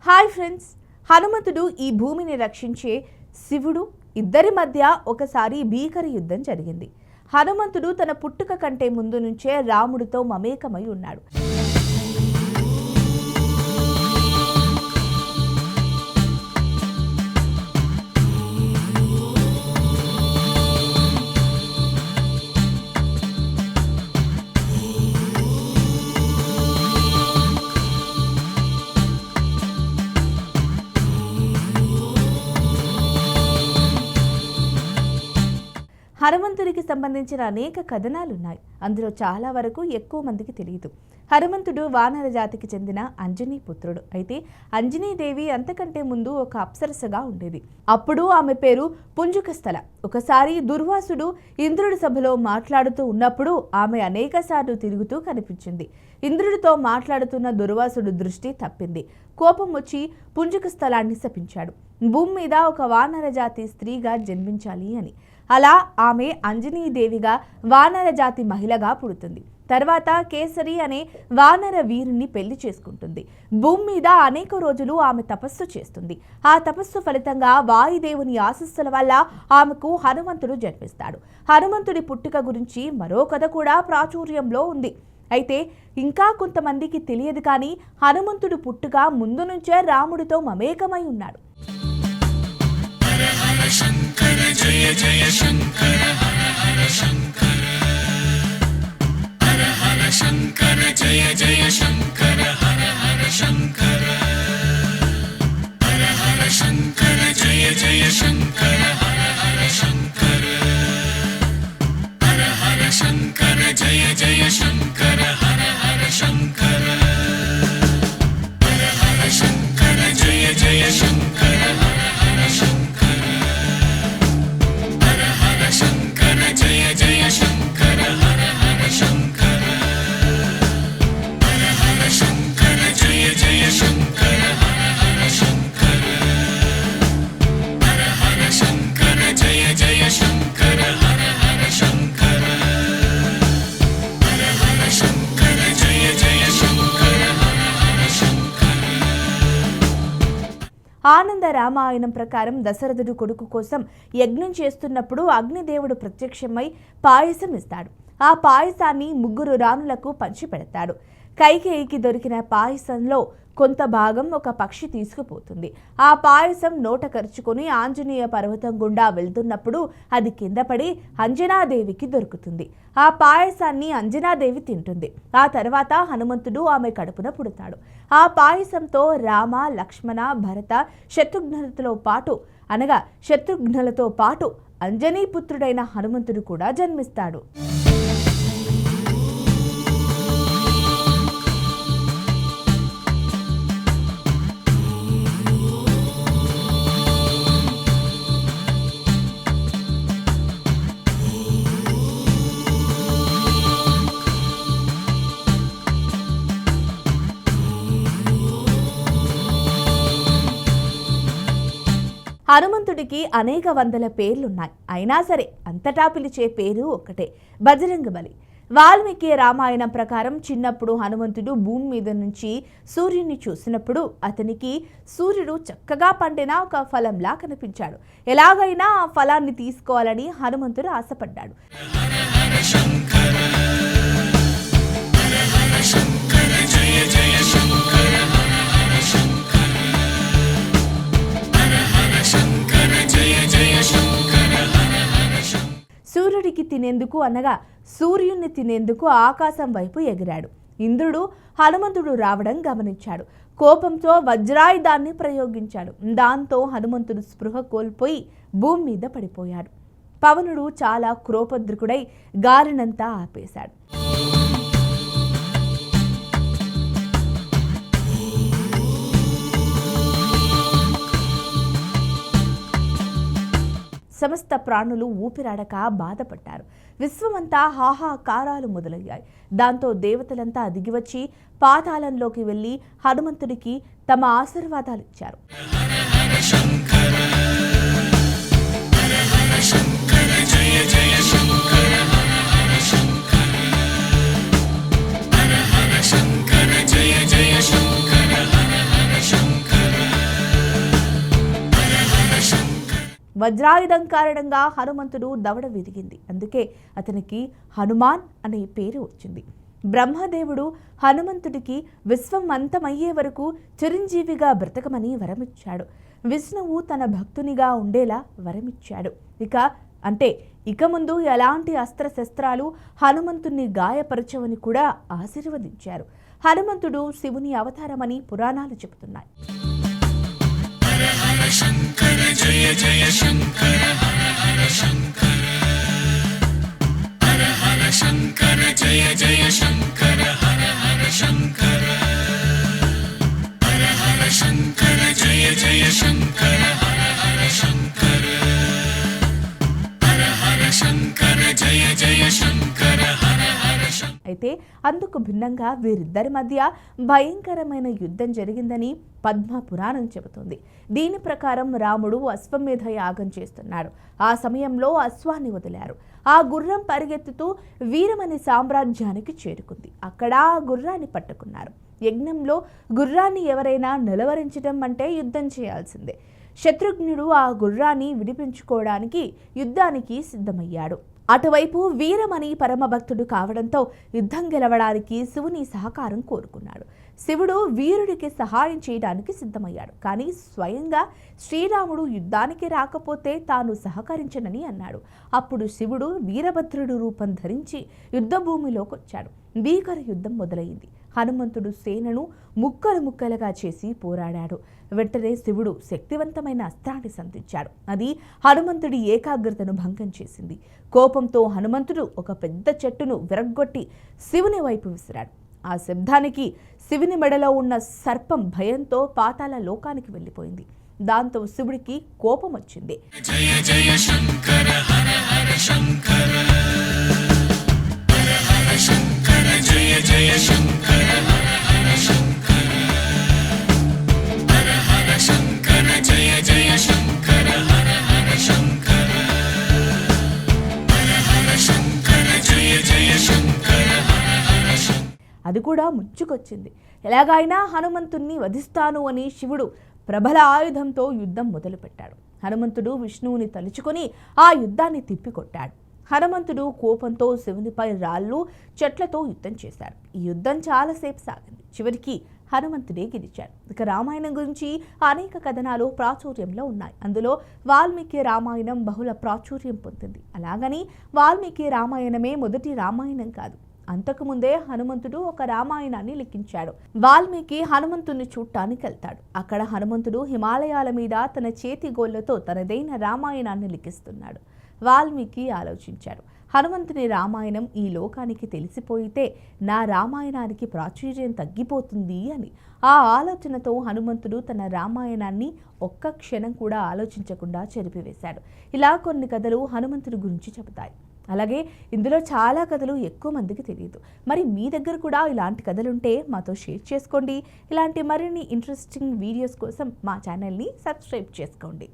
Hi friends, హనుమంతుడు ఈ భూమిని రక్షించే శివుడు ఇద్దరి మధ్య ఒకసారి భీకర యుద్ధం జరిగింది. హనుమంతుడు తన పుట్టుక కంటే ముందు నుంచే రాముడితో మమేకమై ఉన్నాడు. హనుమంతుడికి సంబంధించిన అనేక కథనాలున్నాయి. అందులో చాలా వరకు ఎక్కువ మందికి తెలియదు. హనుమంతుడు వానర జాతికి చెందిన అంజనీ పుత్రుడు. అయితే అంజనీదేవి అంతకంటే ముందు ఒక అప్సరసగా ఉండేది. అప్పుడు ఆమె పేరు పుంజుకస్థల. ఒకసారి దుర్వాసుడు ఇంద్రుడి సభలో మాట్లాడుతూ ఉన్నప్పుడు ఆమె అనేకసార్లు తిరుగుతూ కనిపించింది. ఇంద్రుడితో మాట్లాడుతున్న దుర్వాసుడు దృష్టి తప్పింది. కోపం వచ్చి పుంజుకస్థలాన్ని శపించాడు. భూమి మీద ఒక వానర జాతి స్త్రీగా జన్మించాలి అని. అలా ఆమె అంజనీదేవిగా వానర జాతి మహిళగా పుడుతుంది. తర్వాత కేసరి అనే వానర వీరుని పెళ్లి చేసుకుంటుంది. భూమి మీద అనేక రోజులు ఆమె తపస్సు చేస్తుంది. ఆ తపస్సు ఫలితంగా వాయుదేవుని ఆశీస్సుల వల్ల ఆమెకు హనుమంతుడు జన్మిస్తాడు. హనుమంతుడి పుట్టుక గురించి మరో కథ కూడా ప్రాచుర్యంలో ఉంది. అయితే ఇంకా కొంతమందికి తెలియదు. కానీ హనుమంతుడు పుట్టుక ముందు నుంచే రాముడితో మమేకమై ఉన్నాడు. శంకర జయ జయ శంకర హర హర శంకర హర హర శంకర జయ జయ శంకర హర హర శంకర హర హర శంకర జయ జయ శంకర హర హర శంకర హర హర శంకర జయ జయ శంకర హర హర శంకర హర హర శంకర జయ జయ శంకర హర హర శంకర శంకర జయ జయ శంకర హర హర శంకర హర హర శంకర జయ జయ శంకర హర హర శంకర హర హర శంకర జయ జయ శంకర హర హర శంకర హర హర శంకర జయ జయ శంకర హర హర శంకర. ఆనంద రామాయణం ప్రకారం దశరథుడు కొడుకు కోసం యజ్ఞం చేస్తున్నప్పుడు అగ్నిదేవుడు ప్రత్యక్షమై పాయసం ఇస్తాడు. ఆ పాయసాన్ని ముగ్గురు రాణులకు పంచిపెడతాడు. కైకేయికి దొరికిన పాయసంలో కొంత భాగం ఒక పక్షి తీసుకుపోతుంది. ఆ పాయసం నోట కరుచుకొని ఆంజనేయ పర్వతం గుండా వెళ్తున్నప్పుడు అది కింద పడి అంజనాదేవికి దొరుకుతుంది. ఆ పాయసాన్ని అంజనాదేవి తింటుంది. ఆ తర్వాత హనుమంతుడు ఆమె కడుపున పుడతాడు. ఆ పాయసంతో రామ, లక్ష్మణ, భరత, శత్రుఘ్నులతో పాటు అంజనీపుత్రుడైన హనుమంతుడు కూడా జన్మిస్తాడు. హనుమంతుడికి అనేక వందల పేర్లున్నాయి. అయినా సరే అంతటా పిలిచే పేరు ఒక్కటే, బజరంగబలి. వాల్మీకి రామాయణం ప్రకారం చిన్నప్పుడు హనుమంతుడు భూమి మీద నుంచి సూర్యుని చూసినప్పుడు అతనికి సూర్యుడు చక్కగా పండిన ఒక ఫలంలా కనిపించాడు. ఎలాగైనా ఆ ఫలాన్ని తీసుకోవాలని హనుమంతుడు ఆశపడ్డాడు. సూర్యుడికి తినేందుకు అనగా సూర్యుని తినేందుకు ఆకాశం వైపు ఎగిరాడు. ఇంద్రుడు హనుమంతుడు రావడం గమనించాడు. కోపంతో వజ్రాయుధాన్ని ప్రయోగించాడు. దాంతో హనుమంతుడు స్పృహ కోల్పోయి భూమి మీద పడిపోయాడు. పవనుడు చాలా క్రోపద్రుకుడై గాలినంతా ఆపేశాడు. సమస్త ప్రాణులు ఊపిరాడక బాధపడ్డారు. విశ్వమంతా హాహాకారాలు మొదలయ్యాయి. దాంతో దేవతలంతా దిగివచ్చి పాతాళంలోకి వెళ్లి హనుమంతుడికి తమ ఆశీర్వాదాలిచ్చారు. శంకర జయ జయ శంకర హర హర శంకర వజ్రాయుధం కారణంగా హనుమంతుడు దవడ విరిగింది. అందుకే అతనికి హనుమాన్ అనే పేరు వచ్చింది. బ్రహ్మదేవుడు హనుమంతుడికి విశ్వం అంతమయ్యే వరకు చిరంజీవిగా బ్రతకమని వరమిచ్చాడు. విష్ణువు తన భక్తునిగా ఉండేలా వరమిచ్చాడు. ఇక ముందు ఎలాంటి అస్త్రశస్త్రాలు హనుమంతుణ్ణి గాయపరచవని కూడా ఆశీర్వదించారు. హనుమంతుడు శివుని అవతారమని పురాణాలు చెబుతున్నాయి. హర హర శంకర జయ జయ శంకర హర హర శంకర హర హర శంకర జయ జయ శంకర హర హర శంకర హర హర శంకర జయ జయ శంకర హర హర శంకర హర హర శంకర జయ జయ శంకర హర హర శంకర. అయితే అందుకు భిన్నంగా వీరిద్దరి మధ్య భయంకరమైన యుద్ధం జరిగిందని పద్మ పురాణం చెబుతుంది. దీని ప్రకారం రాముడు అశ్వమేధ యాగం చేస్తున్నాడు. ఆ సమయంలో అశ్వాన్ని వదిలారు. ఆ గుర్రం పరిగెత్తుతూ వీరమణి సామ్రాజ్యానికి చేరుకుంది. అక్కడ ఆ గుర్రాన్ని పట్టుకున్నారు. యజ్ఞంలో గుర్రాన్ని ఎవరైనా నిలవరించడం అంటే యుద్ధం చేయాల్సిందే. శత్రుఘ్నుడు ఆ గుర్రాన్ని విడిపించుకోవడానికి యుద్ధానికి సిద్ధమయ్యాడు. అటువైపు వీరమణి పరమభక్తుడు కావడంతో యుద్ధం గెలవడానికి శివుని సహకారం కోరుకున్నాడు. శివుడు వీరుడికి సహాయం చేయడానికి సిద్ధమయ్యాడు. కానీ స్వయంగా శ్రీరాముడు యుద్ధానికి రాకపోతే తాను సహకరించనని అన్నాడు. అప్పుడు శివుడు వీరభద్రుడు రూపం ధరించి యుద్ధభూమిలోకి వచ్చాడు. భీకర యుద్ధం మొదలైంది. హనుమంతుడు సేనను ముక్కలు ముక్కలుగా చేసి పోరాడాడు. వెంటనే శివుడు శక్తివంతమైన అస్త్రాన్ని సంధించాడు. అది హనుమంతుడి ఏకాగ్రతను భంగం చేసింది. కోపంతో హనుమంతుడు ఒక పెద్ద చెట్టును విరగ్గొట్టి శివుని వైపు విసిరాడు. ఆ శబ్దానికి శివుని మెడలో ఉన్న సర్పం భయంతో పాతాళ లోకానికి వెళ్ళిపోయింది. దాంతో శివుడికి కోపం వచ్చింది. జయ జయ శంకర హర హర శంకర హర హర శంకర జయ జయ శంకర హర హర శంకర హర హర శంకర జయ జయ శంకర హర హర శంకర హర హర శంకర జయ జయ శంకర హర హర శంకర. అది కూడా ముంచుకొచ్చింది. ఎలాగైనా హనుమంతుణ్ణి వధిస్తాను అని శివుడు ప్రబల ఆయుధంతో యుద్ధం మొదలుపెట్టాడు. హనుమంతుడు విష్ణువుని తలుచుకొని ఆ యుద్ధాన్ని తిప్పికొట్టాడు. హనుమంతుడు కోపంతో శివునిపై రాళ్ళు చెట్లతో యుద్ధం చేశాడు. ఈ యుద్ధం చాలాసేపు సాగింది. చివరికి హనుమంతుడే గెలిచాడు. ఇక రామాయణం గురించి అనేక కథనాలు ప్రాచుర్యంలో ఉన్నాయి. అందులో వాల్మీకి రామాయణం బహుళ ప్రాచుర్యం పొందింది. అలాగని వాల్మీకి రామాయణమే మొదటి రామాయణం కాదు. అంతకుముందే హనుమంతుడు ఒక రామాయణాన్ని లిఖించాడు. వాల్మీకి హనుమంతుని చూడటానికి వెళ్తాడు. అక్కడ హనుమంతుడు హిమాలయాల మీద తన చేతి గోళ్లతో తనదైన రామాయణాన్ని లిఖిస్తున్నాడు. వాల్మీకి ఆలోచించాడు, హనుమంతుని రామాయణం ఈ లోకానికి తెలిసిపోయితే నా రామాయణానికి ప్రాచుర్యం తగ్గిపోతుంది అని. ఆ ఆలోచనతో హనుమంతుడు తన రామాయణాన్ని ఒక్క క్షణం కూడా ఆలోచించకుండా చెరిపివేశాడు. ఇలా కొన్ని కథలు హనుమంతుడి గురించి చెబుతాయి. అలాగే ఇందులో చాలా కథలు ఎక్కువ మందికి తెలియదు. మరి మీ దగ్గర కూడా ఇలాంటి కథలుంటే మాతో షేర్ చేసుకోండి. ఇలాంటి మరిన్ని ఇంట్రెస్టింగ్ వీడియోస్ కోసం మా ఛానల్ని సబ్స్క్రైబ్ చేసుకోండి.